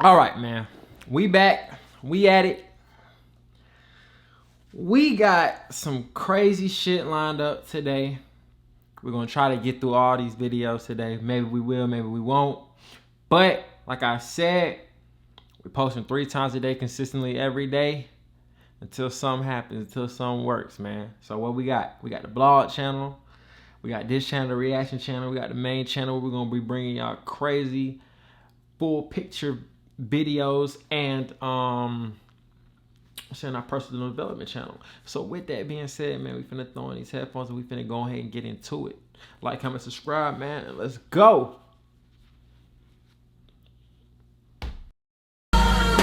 All right, man. We back. We at it. We got some crazy shit lined up today. We're going to try to get through all these videos today. Maybe we will, maybe we won't. But like I said, we're posting 3 times a day consistently every day until something happens, until something works, man. So what we got? We got the blog channel. We got this channel, the reaction channel. We got the main channel where we're going to be bringing y'all crazy full picture videos and sharing our personal development channel. So with that being said, man, we finna throw in these headphones and we finna go ahead and get into it. Like, comment, subscribe, man, and let's go.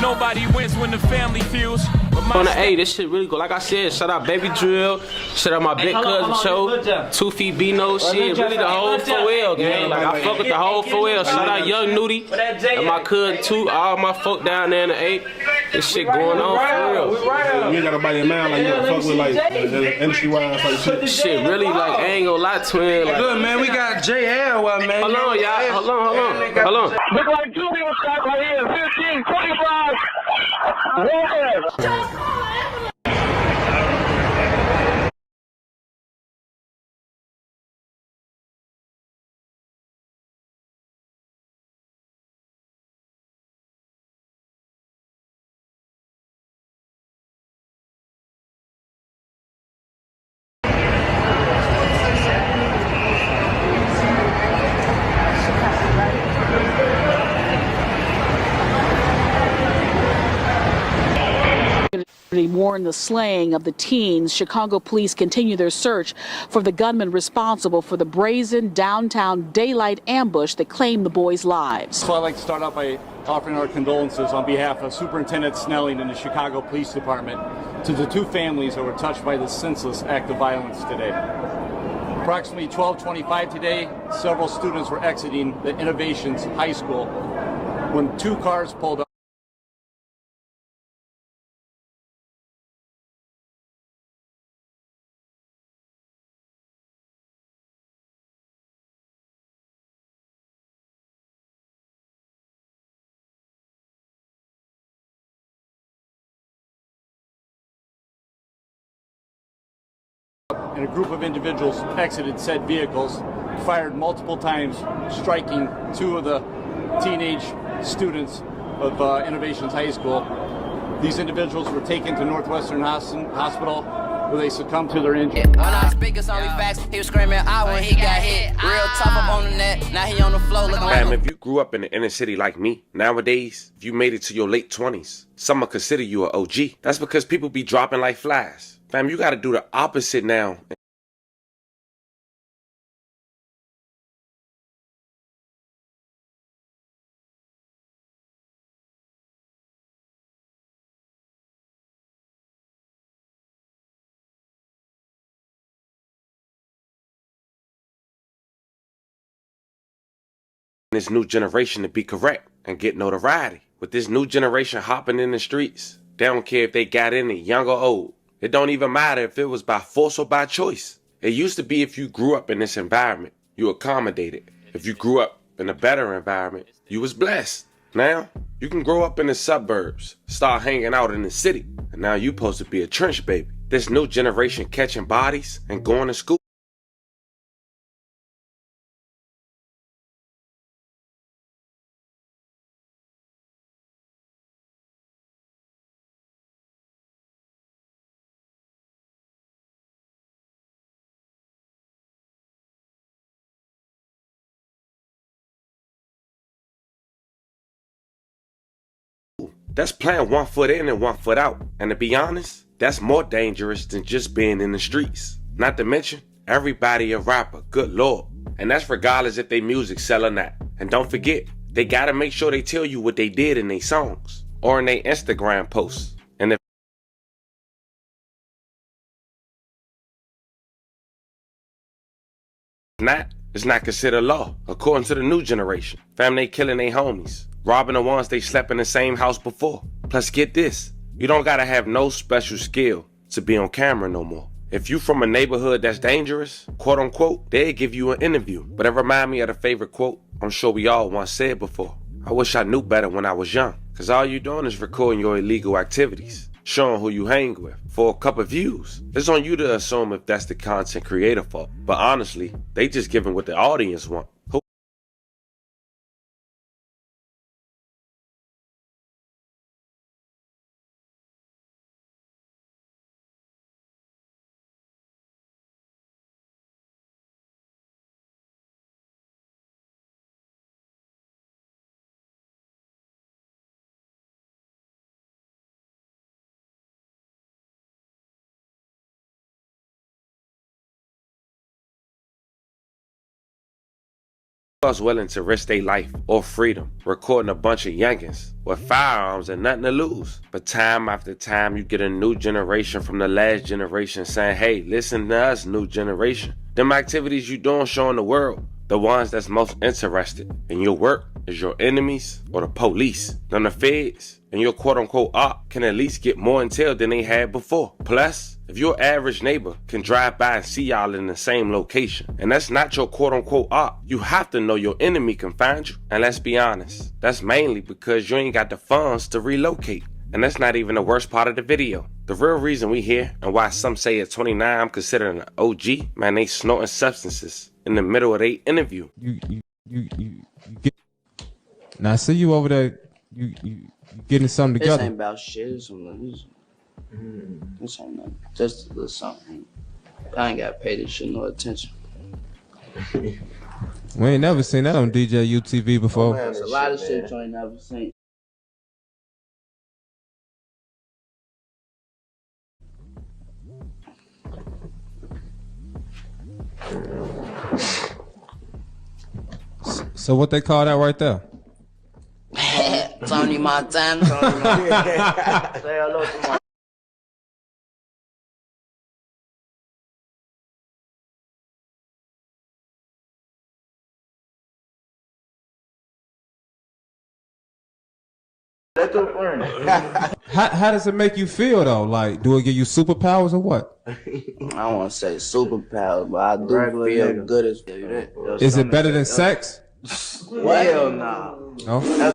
Nobody wins when the family feels. On the A, this shit really good. Like I said, shout out Baby Drill, shout out my big cousin Cho, 2 Feet B-No shit, really the whole 4L, man. Like I fuck with the whole 4L. Shout out Young Nudie and my cousin too, all my folk down there in the A. This shit going on for real. You ain't got nobody in mind like you gotta fuck with like industry-wise like shit. Shit really like, I ain't gonna lie, twin. Like, good, man, we got JL, man. hold on, y'all. Hold on. Look like 2 people shot right here. 15, 25. Warned the slaying of the teens. Chicago police continue their search for the gunman responsible for the brazen downtown daylight ambush that claimed the boys' lives. So I'd like to start out by offering our condolences on behalf of Superintendent Snelling and the Chicago Police Department to the 2 families that were touched by this senseless act of violence today. Approximately 12:25 today, several students were exiting the Innovations High School when 2 cars pulled up. And a group of individuals exited said vehicles, fired multiple times, striking 2 of the teenage students of Innovations High School. These individuals were taken to Northwestern Hospital where they succumbed to their injuries. When I speak, it's only facts. He was screaming out when he got hit. Real tough up on the net. Now he on the floor looking like. Fam, if you grew up in the inner city like me, nowadays, if you made it to your late 20s, some will consider you an OG. That's because people be dropping like flies. Fam, you gotta do the opposite now. This new generation to be correct and get notoriety. With this new generation hopping in the streets, they don't care if they got in it, young or old. It don't even matter if it was by force or by choice. It used to be if you grew up in this environment, you accommodated. If you grew up in a better environment, you was blessed. Now, you can grow up in the suburbs, start hanging out in the city, and now you supposed to be a trench baby. This new generation catching bodies and going to school. That's playing 1 foot in and 1 foot out. And to be honest, that's more dangerous than just being in the streets. Not to mention, everybody a rapper, good lord. And that's regardless if they music sell or not. And don't forget, they gotta make sure they tell you what they did in their songs or in their Instagram posts. And if not, it's not considered law, according to the new generation. Fam, they killing their homies, robbing the ones they slept in the same house before. Plus, get this, you don't gotta have no special skill to be on camera no more. If you from a neighborhood that's dangerous, quote unquote, they'll give you an interview. But it remind me of the favorite quote I'm sure we all once said before. I wish I knew better when I was young, cause all you doing is recording your illegal activities, showing who you hang with for a couple views. It's on you to assume if that's the content creator fault, but honestly, they just giving what the audience want. Was willing to risk their life or freedom, recording a bunch of youngins with firearms and nothing to lose. But time after time, you get a new generation from the last generation saying, hey, listen to us, new generation. Them activities you doing showing the world, the ones that's most interested in your work is your enemies or the police. Then the feds and your quote-unquote op can at least get more intel than they had before. Plus, if your average neighbor can drive by and see y'all in the same location, and that's not your quote-unquote op, you have to know your enemy can find you. And let's be honest, that's mainly because you ain't got the funds to relocate. And that's not even the worst part of the video. The real reason we here, and why some say at 29 I'm considered an OG, man, they snorting substances in the middle of their interview. You get. Now I see you over there. You getting something together. This ain't about shit. This ain't nothing. Just a little something. I ain't got to pay this shit no attention. We ain't never seen that on DJ UTV before. There's a lot of shit you ain't never seen. So what they call that right there? Tony Montana. Say hello to my. How does it make you feel though? Like, do it give you superpowers or what? I don't want to say superpowers, but I do feel good as fuck. Is it better than sex? What? Hell nah. No.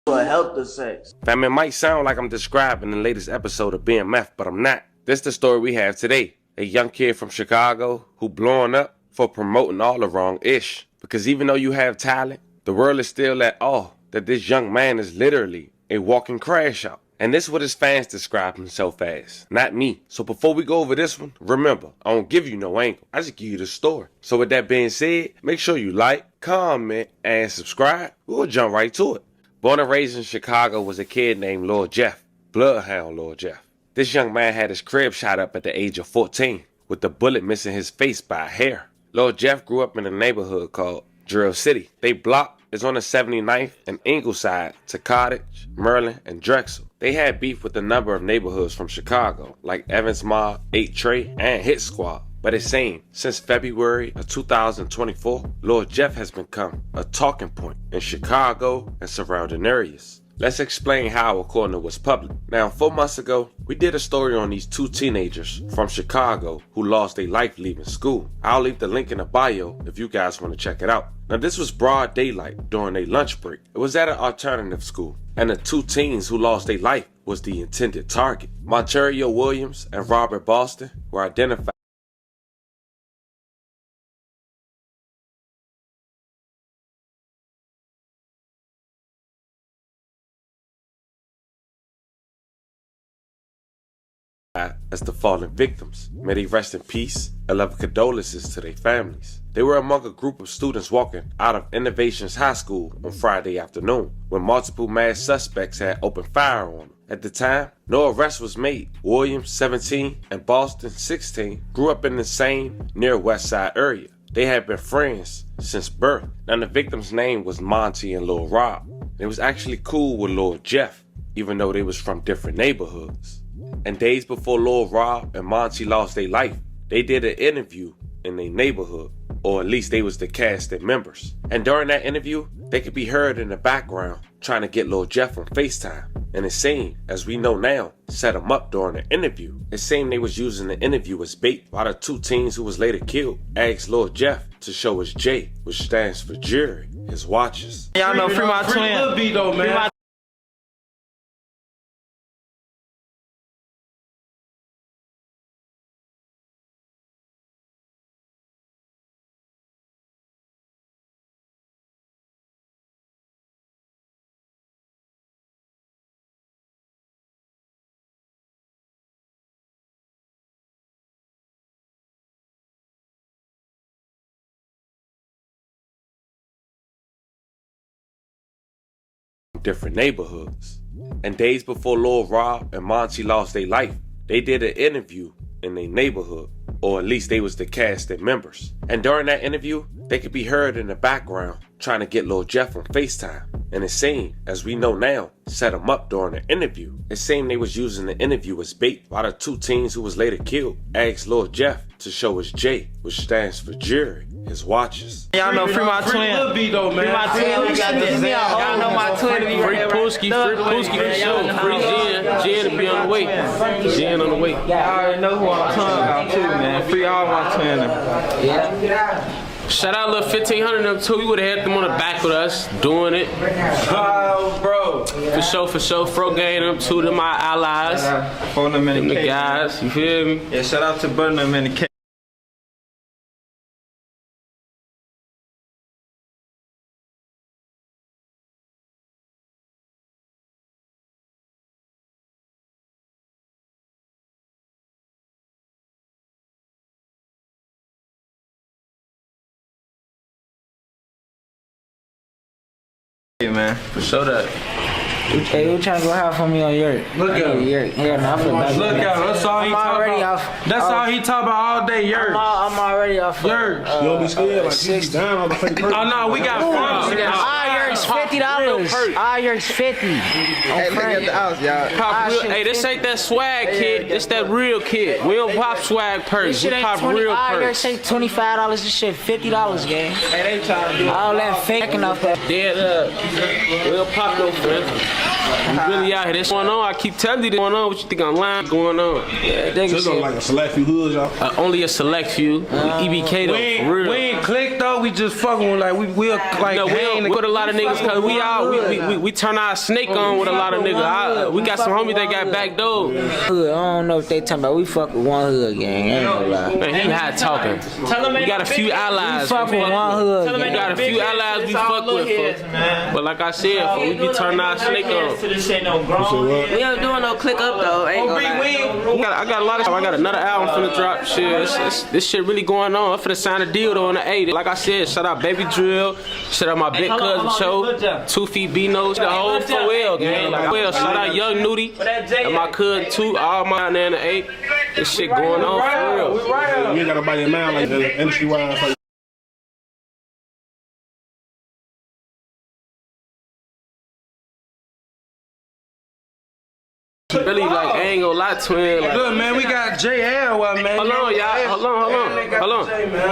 Help the sex. Fam, it might sound like I'm describing the latest episode of BMF, but I'm not. This is the story we have today. A young kid from Chicago who blowing up for promoting all the wrong ish. Because even though you have talent, the world is still at awe that this young man is literally a walking crash out. And this is what his fans describe himself as, not me. So before we go over this one, remember, I don't give you no angle. I just give you the story. So with that being said, make sure you like, comment, and subscribe. We'll jump right to it. Born and raised in Chicago was a kid named Lil Jeff, Bloodhound Lil Jeff. This young man had his crib shot up at the age of 14, with the bullet missing his face by a hair. Lil Jeff grew up in a neighborhood called Drill City. They block is on the 79th and Ingleside to Cottage, Merlin, and Drexel. They had beef with a number of neighborhoods from Chicago, like Evans Mall, 8 Trey, and Hit Squad. But it seems, since February of 2024, Lil Jeff has become a talking point in Chicago and surrounding areas. Let's explain how, according to what's public. Now, 4 months ago, we did a story on these 2 teenagers from Chicago who lost their life leaving school. I'll leave the link in the bio if you guys want to check it out. Now, this was broad daylight during their lunch break. It was at an alternative school, and the 2 teens who lost their life was the intended target. Monterio Williams and Robert Boston were identified as the fallen victims. May they rest in peace and love condolences to their families. They were among a group of students walking out of Innovations High School on Friday afternoon when multiple masked suspects had opened fire on them. At the time, no arrest was made. Williams, 17, and Boston, 16, grew up in the same near West Side area. They had been friends since birth. Now the victim's name was Monty and Lil Rob. They was actually cool with Lil Jeff, even though they was from different neighborhoods. And days before Lil Rob and Monty lost their life, they did an interview in their neighborhood or at least they was the cast and members. And during that interview, they could be heard in the background trying to get Lil Jeff on FaceTime. And it seemed, as we know now, set him up during the interview. It seemed they was using the interview as bait while the two teens who was later killed asked Lil Jeff to show his J, which stands for jury, his watches. Y'all know free my twin. Lil B though, man. Different neighborhoods. And days before Lil Rob and Monty lost their life, they did an interview in their neighborhood, or at least they was the cast and members. And during that interview, they could be heard in the background trying to get Lil Jeff on FaceTime. And it seemed, as we know now, set him up during the interview. It seemed they was using the interview as bait while the two teens who was later killed asked Lil Jeff to show his J, which stands for jury, his watches. Y'all know free my twin. Lil B though, man. Free my twin. We got this. Y'all know my twin. Free Pooski for sure. Free Jen to be on the way. Jen on the way. Y'all already know who I'm talking about too, man. Free all my twin. Yeah. Shout out little 1500 of them too. We would have had them on the back with us doing it. Oh, bro. For sure. Fro gang them too. Them my allies. Phone them in the guys. You feel me? Yeah. Shout out to Burnham in the K. Yeah, man. For sure that. Hey, you trying to go half on me on Yurt? Look at him. Yurt. Here, now look at him. That's all he talking about. That's all he talk about all day, Yurt. I'm already off. Yurt. You don't be scared like you be down on the fake person. Oh no, we got funds. Yurt's $50. Yurt's 50. Hey, look at the house, y'all. Hey, this ain't that swag kid. This that real kid. We don't pop swag purse. We pop real purse. Yurt say $25. This shit $50, gang. Hey, they trying to do all that faking off that. Dead we don't pop no friends. You really out here. This going on. I keep telling you this going on. What you think I'm lying? Going on? Yeah, so it's like a select few hoods, y'all. Only a select few. EBK though, for real. We ain't clicked though. We just fucking with like we'll like. No, we with a lot of niggas because we turn our snake on with a lot of niggas. We got some homies that got back door. Hood. I don't know if they talking about. We fuck with one hood, gang. I ain't gonna lie. Man, he had talking. We got a few allies. We fuck with one hood. We got a few allies we fuck with. But like I said, we be turning our snake on. This ain't no grown. We ain't doing no click up though. Ain't I got a lot of stuff. I got another album finna drop. Shit, this shit really going on. I'm finna sign a deal though on the 8th. Like I said, shout out Baby Drill. Shout out my big cousin Cho. 2 Feet B-No. The whole 4L gang. Like, shout out Young Nudie. And my cousin too. All my there in the 8th. This shit going on for real. You ain't got nobody in mind like the industry wise. Like really, like, I ain't gonna lie, twin. Like, good, man. We got JL, man. Hold on, y'all. Hold on.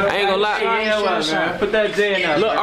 I ain't gonna lie. Put that J in there. Look,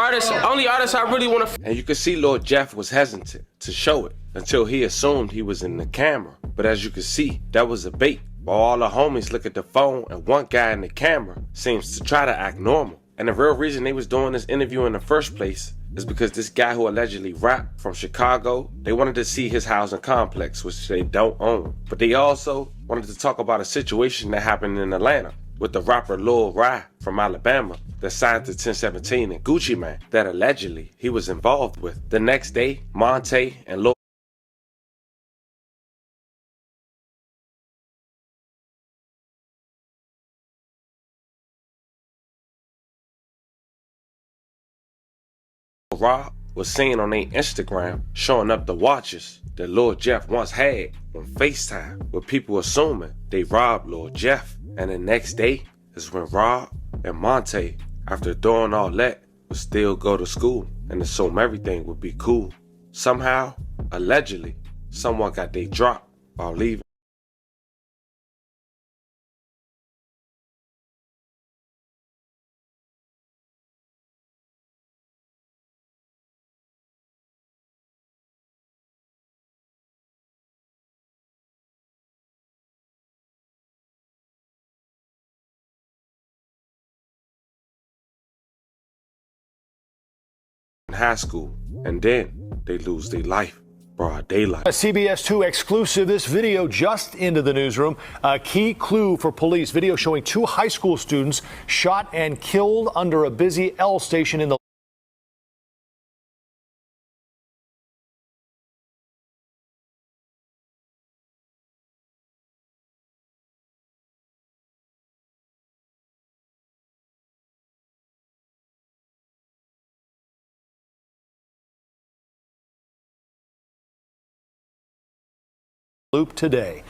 only artist I really wanna. And you can see Lord Jeff was hesitant to show it until he assumed he was in the camera. But as you can see, that was a bait. While all the homies look at the phone and one guy in the camera seems to try to act normal. And the real reason they was doing this interview in the first place is because this guy who allegedly rapped from Chicago, they wanted to see his housing complex, which they don't own. But they also wanted to talk about a situation that happened in Atlanta with the rapper Lil Rye from Alabama that signed to 1017 and Gucci Man that allegedly he was involved with. The next day, Monte and Lil Rob was seen on their Instagram showing up the watches that Lil Jeff once had on FaceTime, with people assuming they robbed Lil Jeff. And the next day is when Rob and Monte, after doing all that, would still go to school and assume everything would be cool. Somehow, allegedly, someone got they dropped while leaving. in high school, and then they lose their life. Broad daylight. A CBS 2 exclusive. This video just into the newsroom. A key clue for police. Video showing 2 high school students shot and killed under a busy L station in the loop today.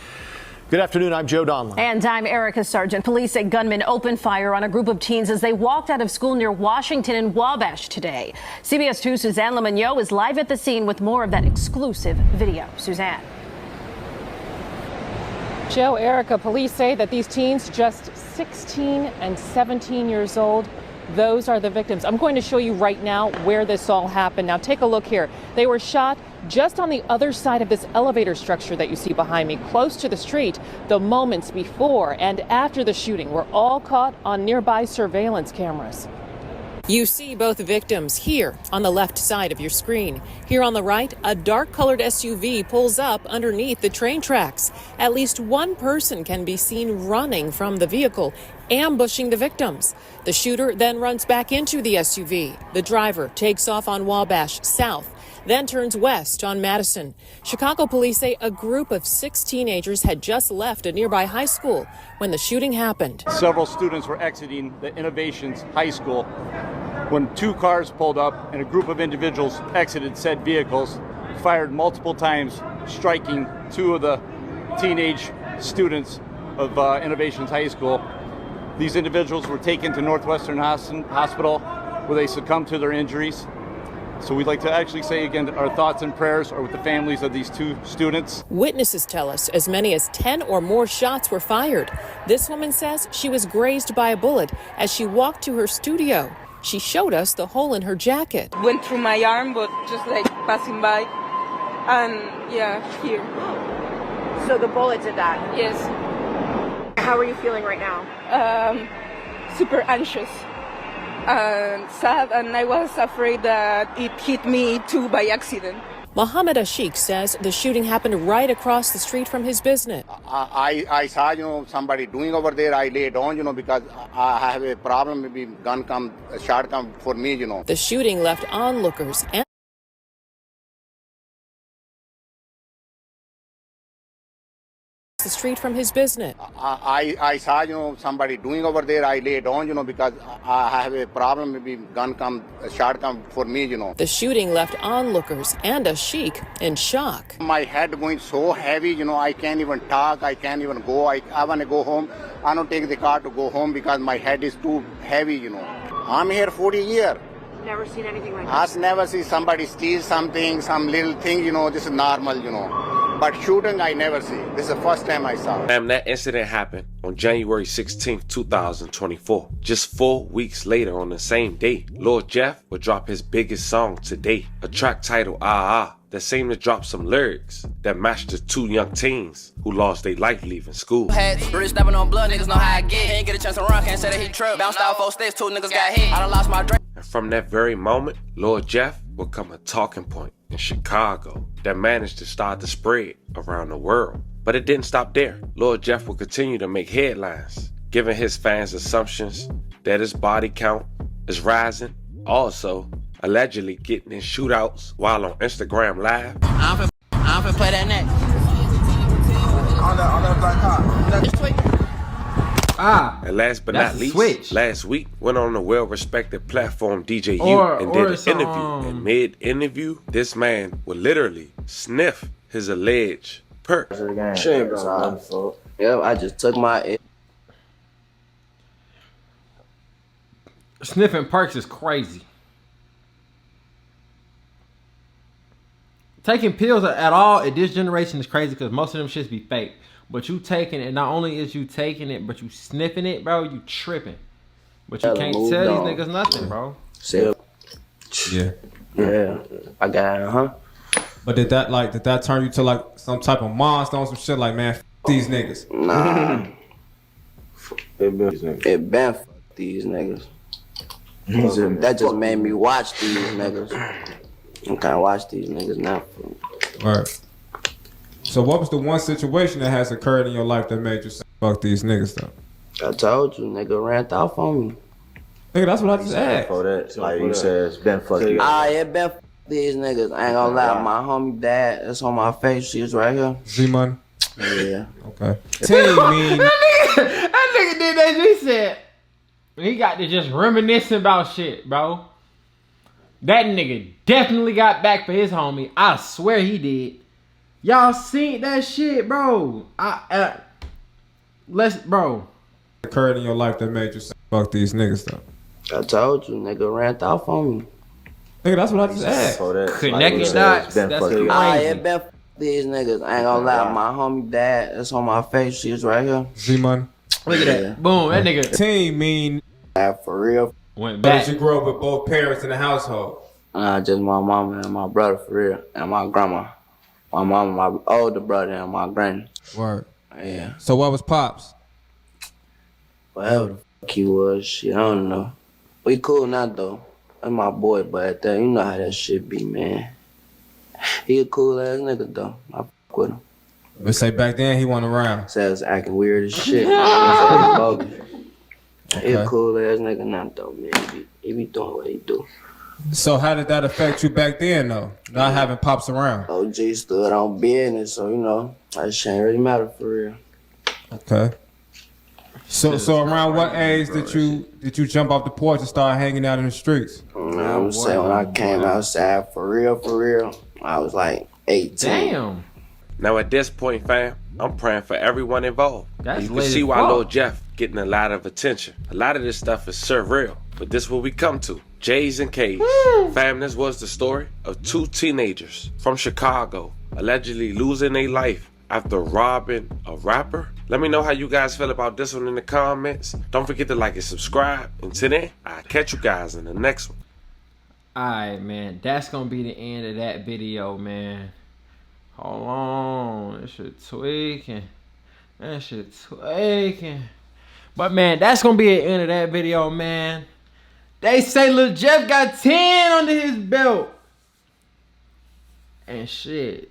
Good afternoon, I'm Joe Donlin. And I'm Erica Sargent. Police say gunmen opened fire on a group of teens as they walked out of school near Washington and Wabash today. CBS 2's Suzanne Lemonnier is live at the scene with more of that exclusive video. Suzanne. Joe, Erica, police say that these teens, just 16 and 17 years old, those are the victims. I'm going to show you right now where this all happened. Now take a look here. They were shot just on the other side of this elevator structure that you see behind me, close to the street. The moments before and after the shooting were all caught on nearby surveillance cameras. You see both victims here on the left side of your screen. Here on the right, a dark-colored SUV pulls up underneath the train tracks. At least one person can be seen running from the vehicle, ambushing the victims. The shooter then runs back into the SUV. The driver takes off on Wabash south, then turns west on Madison. Chicago police say a group of 6 teenagers had just left a nearby high school when the shooting happened. Several students were exiting the Innovations High School when 2 cars pulled up and a group of individuals exited said vehicles, fired multiple times, striking 2 of the teenage students of Innovations High School. These individuals were taken to Northwestern Hospital where they succumbed to their injuries. So we'd like to actually say again that our thoughts and prayers are with the families of these 2 students. Witnesses tell us as many as 10 or more shots were fired. This woman says she was grazed by a bullet as she walked to her studio. She showed us the hole in her jacket. Went through my arm, but just like passing by. And yeah, here. So the bullet did that? Yes. How are you feeling right now? Super anxious. Sad, and I was afraid that it hit me too by accident. Mohammed Ashik says the shooting happened right across the street from his business. I saw, somebody doing over there. I lay down, because I have a problem. Maybe shot come for me, The shooting left onlookers and the street from his business. I saw, somebody doing over there. I lay down, because I have a problem. Maybe shot come for me, The shooting left onlookers and Ashik in shock. My head going so heavy, I can't even talk. I can't even go. I want to go home. I don't take the car to go home because my head is too heavy, I'm here 40 years. Never seen anything like I've never seen somebody steal something, some little thing, this is normal, But shooting, I never see. This is the first time I saw it. That incident happened on January 16th, 2024. Just 4 weeks later on the same day, Lil Jeff would drop his biggest song to date, a track titled Ah Ah, that seemed to drop some lyrics that matched the 2 young teens who lost their life leaving school. Really stepping on blood, niggas know how I get. Ain't get a chance to run, can't say that he tripped. Bounced out 4 sticks, 2 niggas got hit. I done lost my drink. And from that very moment, Lil Jeff would become a talking point in Chicago that managed to start to spread around the world. But it didn't stop there. Lil Jeff would continue to make headlines, giving his fans assumptions that his body count is rising. Also, allegedly getting in shootouts while on Instagram Live. I'm finna play that next. On that black car. And last but not least, last week went on the well-respected platform DJU and did an interview. And mid-interview, this man would literally sniff his alleged perk. Yeah, I just took my... Sniffing perks is crazy. Taking pills at all at this generation is crazy because most of them shits be fake. But you taking it, not only is you taking it, but you sniffing it, bro, you tripping. But you can't tell these niggas nothing, bro. Yeah. I got it, But did that turn you to like some type of monster on some shit like, man, f these niggas? Nah. It been f these niggas. That just made me watch these niggas. I can't watch these niggas now. Right. So what was the one situation that has occurred in your life that made you say, fuck these niggas though? I told you, nigga ran off on me. Nigga, that's what I just asked. For that, like you said, it's been fucking. It been these niggas. I ain't gonna lie, my homie dad, that's on my face. She's right here. Z-Money? Yeah. Okay. Team mean. That nigga did that. He said he got to just reminiscing about shit, bro. That nigga definitely got back for his homie. I swear he did. Y'all seen that shit, bro? Bro. Occurred in your life that made you say, fuck these niggas though? I told you, nigga ran off on me. Nigga, that's what I just asked. Connected dots. That's crazy. It been these niggas. I ain't gonna lie, my homie dad, that's on my face. She's right here. Z-Money? Look at that. Boom, that nigga. Team mean. For real. Went back. Did you grow up with both parents in the household? Just my mama and my brother, for real, and my grandma. My mama, my older brother, and my granny. Word. Yeah. So what was Pops? Whatever the fuck he was, shit, I don't know. We cool now, though. That's my boy, but at that, you know how that shit be, man. He a cool ass nigga, though. I fuck with him. Let's say back then he wasn't around. Said I was acting weird as shit. He a cool ass nigga now, though, man. He be doing what he do. So how did that affect you back then, though? Not having Pops around. OG stood on business, so, you know, that shit ain't really matter for real. Okay. So around what age did you jump off the porch and start hanging out in the streets? I'm saying when I came outside for real, I was like 18. Damn. Now at this point, fam, I'm praying for everyone involved. That's you can see why Lil Jeff getting a lot of attention. A lot of this stuff is surreal, but this is what we come to. J's and K's. Fam, this was the story of two teenagers from Chicago allegedly losing their life after robbing a rapper. Let me know how you guys feel about this one in the comments. Don't forget to like and subscribe. Until then, I'll catch you guys in the next one. Alright, man. That's gonna be the end of that video, man. Hold on. That shit tweaking. But, man, that's gonna be the end of that video, man. They say Lil Jeff got 10 under his belt. And shit.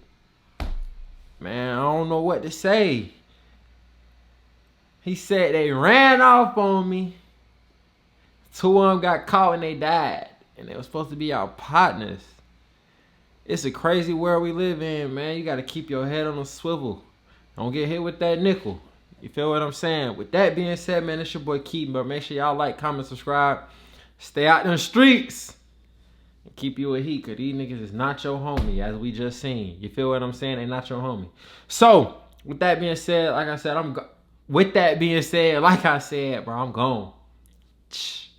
Man, I don't know what to say. He said they ran off on me. Two of them got caught and they died. And they were supposed to be our partners. It's a crazy world we live in, man. You got to keep your head on a swivel. Don't get hit with that nickel. You feel what I'm saying? With that being said, man, it's your boy Keaton. But make sure y'all like, comment, subscribe. Stay out in the streets. And keep you a heat, because these niggas is not your homie, as we just seen. You feel what I'm saying? They not your homie. So, with that being said, like I said, bro, I'm gone.